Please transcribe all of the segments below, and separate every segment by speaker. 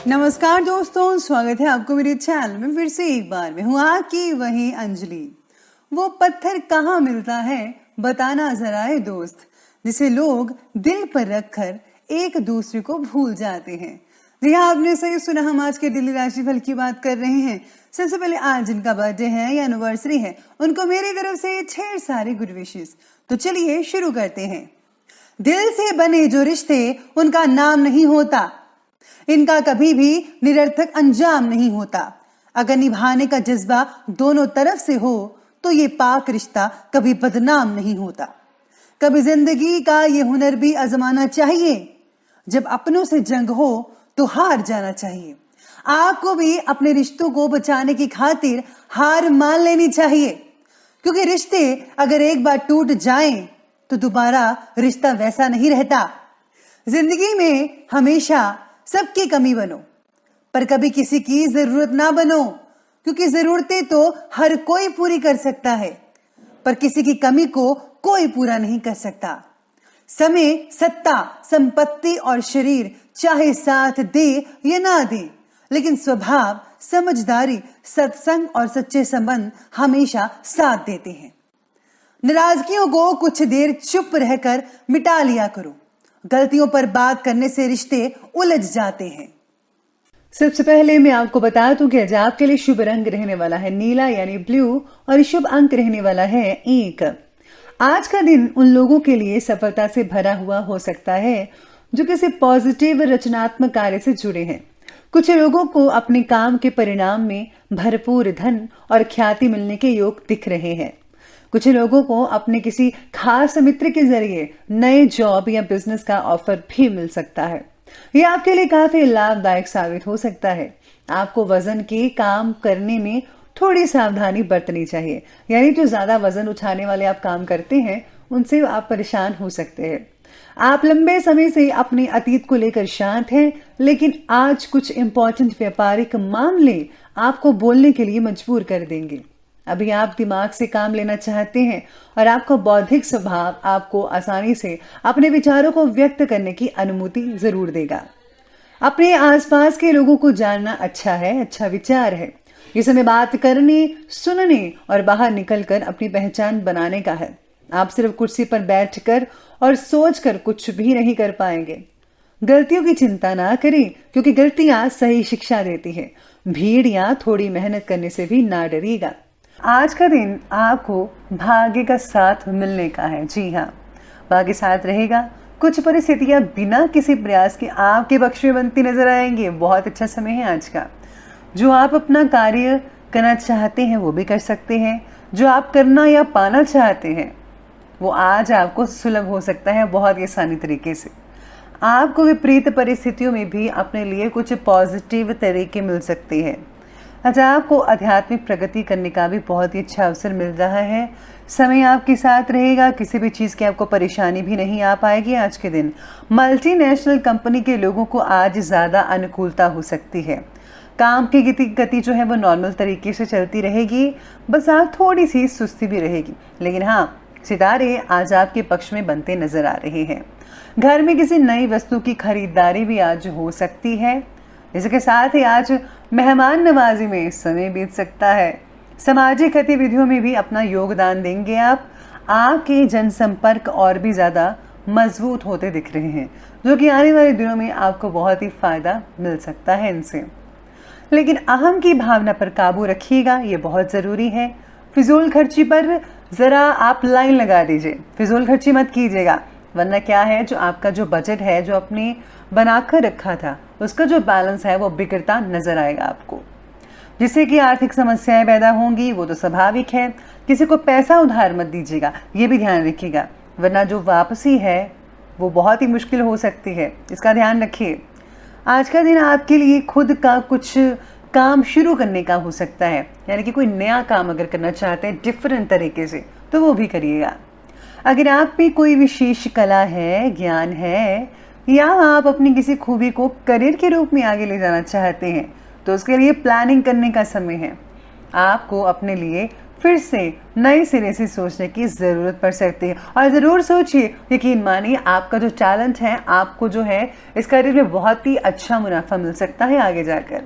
Speaker 1: नमस्कार दोस्तों, स्वागत है आपको मेरे चैनल में फिर से एक बार। मैं हूँ आपकी वही अंजलि। वो पत्थर कहाँ मिलता है बताना जरा है दोस्त, जिसे लोग दिल पर रखकर एक दूसरे को भूल जाते हैं। जी हाँ, आपने सही सुना, हम आज के डेली राशिफल की बात कर रहे हैं। सबसे पहले आज जिनका बर्थडे है या एनिवर्सरी है, उनको मेरी तरफ से ढेर सारे गुड विशेस। तो चलिए शुरू करते हैं। दिल से बने जो रिश्ते उनका नाम नहीं होता, इनका कभी भी निरर्थक अंजाम नहीं होता। अगर निभाने का जज्बा दोनों तरफ से हो तो ये पाक रिश्ता कभी बदनाम नहीं होता। कभी जिंदगी का ये हुनर भी आजमाना चाहिए, जब अपनों से जंग हो तो हार जाना चाहिए। आपको भी अपने रिश्तों को बचाने की खातिर हार मान लेनी चाहिए, क्योंकि रिश्ते अगर एक बार टूट जाएं तो दोबारा रिश्ता वैसा नहीं रहता। जिंदगी में हमेशा सबकी कमी बनो, पर कभी किसी की जरूरत ना बनो, क्योंकि जरूरतें तो हर कोई पूरी कर सकता है, पर किसी की कमी को कोई पूरा नहीं कर सकता। समय, सत्ता, संपत्ति और शरीर चाहे साथ दे या ना दे, लेकिन स्वभाव, समझदारी, सत्संग और सच्चे संबंध हमेशा साथ देते हैं। नाराजगियों को कुछ देर चुप रहकर मिटा लिया करो। गलतियों पर बात करने से रिश्ते उलझ जाते हैं। सबसे पहले मैं आपको बता दूं कि आज आपके लिए शुभ रंग रहने वाला है नीला यानी ब्लू, और शुभ अंक रहने वाला है 1। आज का दिन उन लोगों के लिए सफलता से भरा हुआ हो सकता है जो किसी पॉजिटिव रचनात्मक कार्य से जुड़े हैं। कुछ लोगों को अपने काम के परिणाम में भरपूर धन और ख्याति मिलने के योग दिख रहे हैं। कुछ लोगों को अपने किसी खास मित्र के जरिए नए जॉब या बिजनेस का ऑफर भी मिल सकता है। यह आपके लिए काफी लाभदायक साबित हो सकता है। आपको वजन के काम करने में थोड़ी सावधानी बरतनी चाहिए, यानी जो ज्यादा वजन उठाने वाले आप काम करते हैं उनसे आप परेशान हो सकते हैं। आप लंबे समय से अपने अतीत को लेकर शांत हैं, लेकिन आज कुछ इंपॉर्टेंट व्यापारिक मामले आपको बोलने के लिए मजबूर कर देंगे। अभी आप दिमाग से काम लेना चाहते हैं और आपका बौद्धिक स्वभाव आपको आसानी से अपने विचारों को व्यक्त करने की अनुमति जरूर देगा। अपने आसपास के लोगों को जानना अच्छा है, अच्छा विचार है। ये समय बात करने, सुनने और बाहर निकलकर अपनी पहचान बनाने का है। आप सिर्फ कुर्सी पर बैठकर और सोचकर कुछ भी नहीं कर पाएंगे। गलतियों की चिंता ना करें, क्योंकि गलतियां सही शिक्षा देती है। भीड़ या थोड़ी मेहनत करने से भी ना डरिएगा। आज का दिन आपको भाग्य का साथ मिलने का है। जी हाँ, भाग्य साथ रहेगा। कुछ परिस्थितियां बिना किसी प्रयास के आपके पक्ष में बनती नजर आएंगी। बहुत अच्छा समय है आज का। जो आप अपना कार्य करना चाहते हैं वो भी कर सकते हैं। जो आप करना या पाना चाहते हैं वो आज आपको सुलभ हो सकता है बहुत ही आसानी तरीके से। आपको विपरीत परिस्थितियों में भी अपने लिए कुछ पॉजिटिव तरीके मिल सकते हैं। आज आपको आध्यात्मिक प्रगति करने का भी बहुत ही अच्छा अवसर मिल रहा है। समय आपके साथ रहेगा, किसी भी चीज़ की आपको परेशानी भी नहीं आ पाएगी। आज के दिन मल्टीनेशनल कंपनी के लोगों को आज ज़्यादा अनुकूलता हो सकती है। काम की गति जो है वो नॉर्मल तरीके से चलती रहेगी, बस आप थोड़ी सी सुस्ती भी रहेगी। लेकिन हाँ, सितारे आज आपके पक्ष में बनते नजर आ रहे हैं। घर में किसी नई वस्तु की खरीदारी भी आज हो सकती है। इसके साथ ही आज मेहमान नवाजी में समय बीत सकता है। सामाजिक गतिविधियों में भी अपना योगदान देंगे आप। आपके जनसंपर्क और भी ज़्यादा मजबूत होते दिख रहे हैं, जो कि आने वाले दिनों में आपको बहुत ही फायदा मिल सकता है इनसे। लेकिन अहम की भावना पर काबू रखिएगा, ये बहुत ज़रूरी है। फिजूल खर्ची पर ज़रा आप लाइन लगा दीजिए। फिजूल खर्ची मत कीजिएगा, वरना क्या है, जो आपका जो बजट है जो आपने बनाकर रखा था उसका जो बैलेंस है वो बिगड़ता नजर आएगा आपको, जिससे कि आर्थिक समस्याएं पैदा होंगी। वो तो स्वाभाविक है। किसी को पैसा उधार मत दीजिएगा, ये भी ध्यान रखिएगा, वरना जो वापसी है वो बहुत ही मुश्किल हो सकती है। इसका ध्यान रखिए। आज का दिन आपके लिए खुद का कुछ काम शुरू करने का हो सकता है, यानी कि कोई नया काम अगर करना चाहते हैं डिफरेंट तरीके से तो वो भी करिएगा। अगर आप में कोई विशेष कला है, ज्ञान है, या आप अपनी किसी खूबी को करियर के रूप में आगे ले जाना चाहते हैं तो उसके लिए प्लानिंग करने का समय है। आपको अपने लिए फिर से नए सिरे से सोचने की ज़रूरत पड़ सकती है। और ज़रूर सोचिए, यकीन मानिए आपका जो टैलेंट है, आपको जो है इस करियर में बहुत ही अच्छा मुनाफा मिल सकता है आगे जाकर।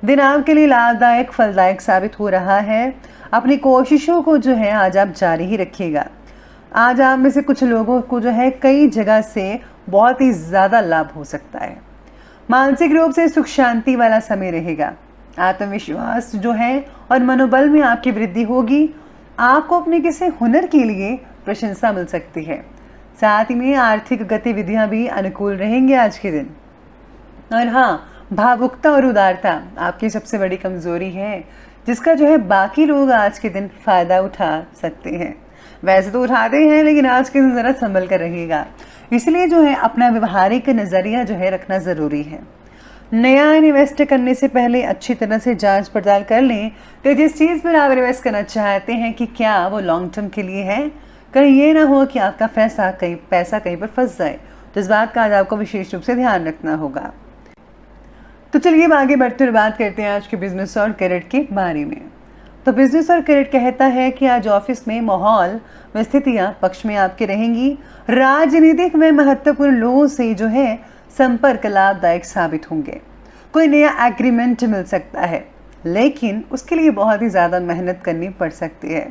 Speaker 1: दिन आपके लिए लाभदायक फलदायक साबित हो रहा है। अपनी कोशिशों को जो है आज आप जारी ही रखिएगा। आज आप में से कुछ लोगों को जो है कई जगह से बहुत ही ज़्यादा लाभ हो सकता है। मानसिक रूप से सुख शांति वाला समय रहेगा। आत्मविश्वास जो है और मनोबल में आपकी वृद्धि होगी। आपको अपने किसी हुनर के लिए प्रशंसा मिल सकती है। साथ ही में आर्थिक गतिविधियां भी अनुकूल रहेंगे आज के दिन। और हाँ, भावुकता और उदारता आपकी सबसे बड़ी कमजोरी है, जिसका जो है बाकी लोग आज के दिन फायदा उठा सकते हैं। वैसे तो उठाते हैं, लेकिन आज के दिन ज़रा संभल कर रहिएगा। इसलिए जो है अपना व्यवहारिक नज़रिया जो है रखना ज़रूरी है। नया इन्वेस्ट करने से पहले अच्छी तरह से जांच पड़ताल कर लें कि जिस चीज़ पर आप इन्वेस्ट करना चाहते हैं कि क्या वो लॉन्ग टर्म के लिए है। कहीं ये ना हो कि आपका पैसा कहीं पर फंस जाए। तो इस बात का आज आपको विशेष रूप से ध्यान रखना होगा। तो चलिए अब आगे बढ़ते हुए बात करते हैं आज के बिजनेस और करियर के बारे में। तो बिजनेस और करियर कहता है कि आज ऑफिस में माहौल व स्थितियाँ पक्ष में आपके रहेंगी। राजनीतिक व महत्वपूर्ण लोगों से जो है संपर्क लाभदायक साबित होंगे। कोई नया एग्रीमेंट मिल सकता है, लेकिन उसके लिए बहुत ही ज़्यादा मेहनत करनी पड़ सकती है।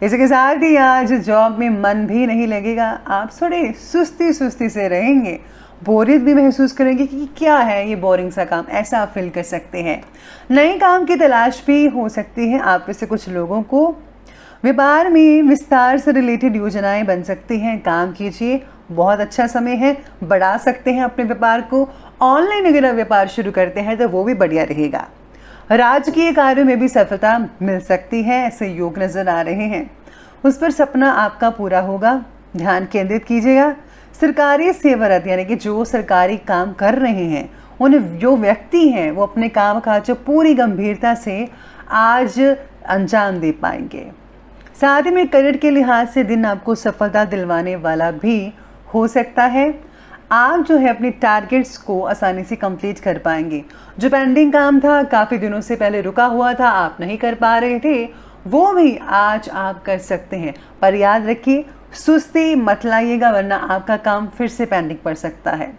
Speaker 1: इसके साथ ही आज जॉब में मन भी नहीं लगेगा। आप थोड़े सुस्ती से रहेंगे, बोरियत भी महसूस करेंगे कि क्या है ये बोरिंग सा काम, ऐसा आप फील कर सकते हैं। नए काम की तलाश भी हो सकती है आप में से कुछ लोगों को। व्यापार में विस्तार से रिलेटेड योजनाएं बन सकती हैं। काम कीजिए, बहुत अच्छा समय है, बढ़ा सकते हैं अपने व्यापार को। ऑनलाइन अगर आप व्यापार शुरू करते हैं तो वो भी बढ़िया रहेगा। राजकीय कार्यों में भी सफलता मिल सकती है, ऐसे योग नजर आ रहे हैं। उस पर सपना आपका पूरा होगा, ध्यान केंद्रित कीजिएगा। सरकारी सेवारत यानी कि जो सरकारी काम कर रहे हैं, उन जो व्यक्ति हैं वो अपने काम काज पूरी गंभीरता से आज अंजाम दे पाएंगे। साथ ही में करियर के लिहाज से दिन आपको सफलता दिलवाने वाला भी हो सकता है। आप जो है अपने टारगेट्स को आसानी से कंप्लीट कर पाएंगे। जो पेंडिंग काम था, काफ़ी दिनों से पहले रुका हुआ था, आप नहीं कर पा रहे थे, वो भी आज आप कर सकते हैं। पर याद रखिए, सुस्ती मत लाइएगा, वरना आपका काम फिर से पेंडिंग पड़ सकता है।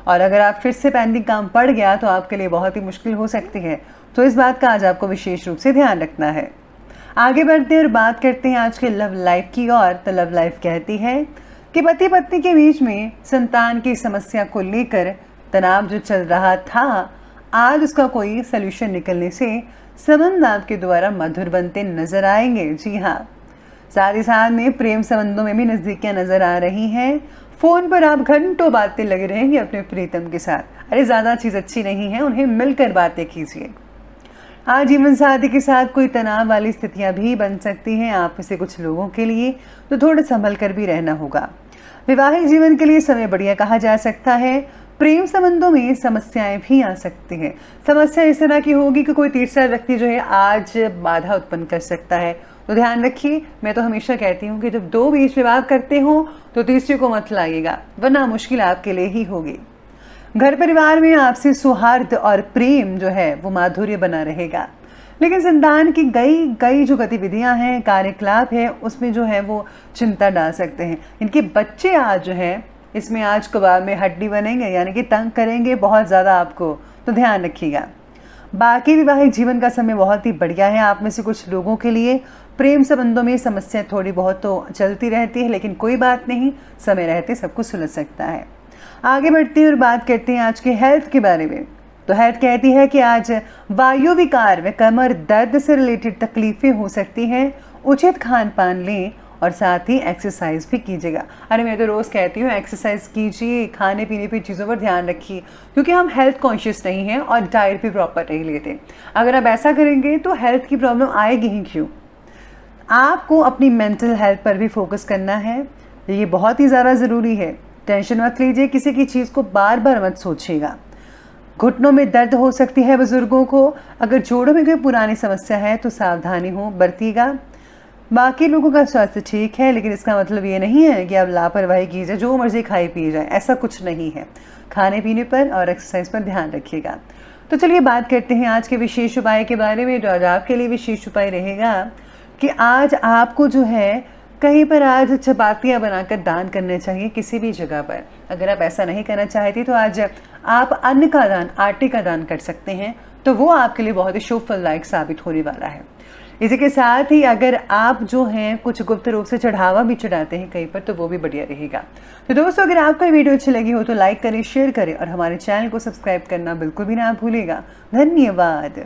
Speaker 1: और अगर आप फिर से पेंडिंग काम पड़ गया तो आपके लिए बहुत ही मुश्किल हो सकती है। तो इस बात का आज आपको विशेष रूप से ध्यान रखना है। आगे बढ़ते हैं और बात करते हैं आज के लव लाइफ की ओर। तो लव लाइफ कहती है कि पति पत्नी के बीच में संतान की समस्या को लेकर तनाव जो चल रहा था, आज उसका कोई सलूशन निकलने से संबंध आपके द्वारा मधुर बनते नजर आएंगे। जी हाँ, साथ ही साथ में प्रेम संबंधों में भी नजदीकियां नजर आ रही हैं। फोन पर आप घंटों बातें लगे रहेंगे अपने प्रीतम के साथ। अरे ज़्यादा चीज़ अच्छी नहीं है, उन्हें मिलकर बातें कीजिए। आज जीवन साथी के साथ कोई तनाव वाली स्थितियां भी बन सकती हैं आप में से कुछ लोगों के लिए, तो थोड़ा संभल कर भी रहना होगा। वैवाहिक जीवन के लिए समय बढ़िया कहा जा सकता है। प्रेम संबंधों में समस्याएं भी आ सकती हैं। समस्या इस तरह की होगी कि कोई तीसरा व्यक्ति जो है आज बाधा उत्पन्न कर सकता है। तो ध्यान रखिए, मैं तो हमेशा कहती हूँ कि जब दो बीच में बात करते हो तो तीसरे को मत लाइएगा, वरना मुश्किल आपके लिए ही होगी। घर परिवार में आपसी सौहार्द और प्रेम जो है वो माधुर्य बना रहेगा। लेकिन संतान की कई जो गतिविधियां हैं, कार्यकलाप है, उसमें जो है वो चिंता डाल सकते हैं। इनके बच्चे आज जो है इसमें आज कबाब में हड्डी बनेंगे, यानी कि तंग करेंगे बहुत ज़्यादा आपको, तो ध्यान रखिएगा। बाकी विवाहिक जीवन का समय बहुत ही बढ़िया है आप में से कुछ लोगों के लिए। प्रेम संबंधों में समस्या थोड़ी बहुत तो चलती रहती है, लेकिन कोई बात नहीं, समय रहते सब कुछ सुलझ सकता है। आगे बढ़ते हैं और बात करते हैं आज के हेल्थ के बारे में। तो हेल्थ कहती है कि आज वायु विकार व कमर दर्द से रिलेटेड तकलीफें हो सकती हैं। उचित खान पान लें और साथ ही एक्सरसाइज भी कीजिएगा। अरे मैं तो रोज़ कहती हूँ एक्सरसाइज कीजिए, खाने पीने की चीज़ों पर ध्यान रखिए, क्योंकि हम हेल्थ कॉन्शियस नहीं हैं और डाइट भी प्रॉपर नहीं लेते। अगर आप ऐसा करेंगे तो हेल्थ की प्रॉब्लम आएगी ही क्यों। आपको अपनी मेंटल हेल्थ पर भी फोकस करना है, ये बहुत ही ज़्यादा ज़रूरी है। टेंशन मत लीजिए, किसी की चीज़ को बार बार मत सोचिएगा। घुटनों में दर्द हो सकती है बुजुर्गों को। अगर जोड़ों में कोई पुरानी समस्या है तो सावधानी हो बरतिएगा। बाकी लोगों का स्वास्थ्य ठीक है, लेकिन इसका मतलब ये नहीं है कि आप लापरवाही कीजिए, जो मर्जी खाई पी जाए, ऐसा कुछ नहीं है। खाने पीने पर और एक्सरसाइज पर ध्यान रखिएगा। तो चलिए बात करते हैं आज के विशेष उपाय के बारे में। जो आज आपके लिए विशेष उपाय रहेगा कि आज आपको जो है कहीं पर आज चपातियाँ बनाकर दान करने चाहिए किसी भी जगह पर। अगर आप ऐसा नहीं करना चाहती तो आज आप अन्न का दान, आटे का दान कर सकते हैं, तो वो आपके लिए बहुत ही शुभ फलदायक साबित होने वाला है। इसी के साथ ही अगर आप जो हैं कुछ गुप्त रूप से चढ़ावा भी चढ़ाते हैं कहीं पर, तो वो भी बढ़िया रहेगा। तो दोस्तों, अगर आपको ये वीडियो अच्छी लगी हो तो लाइक करें, शेयर करें और हमारे चैनल को सब्सक्राइब करना बिल्कुल भी ना भूलिएगा। धन्यवाद।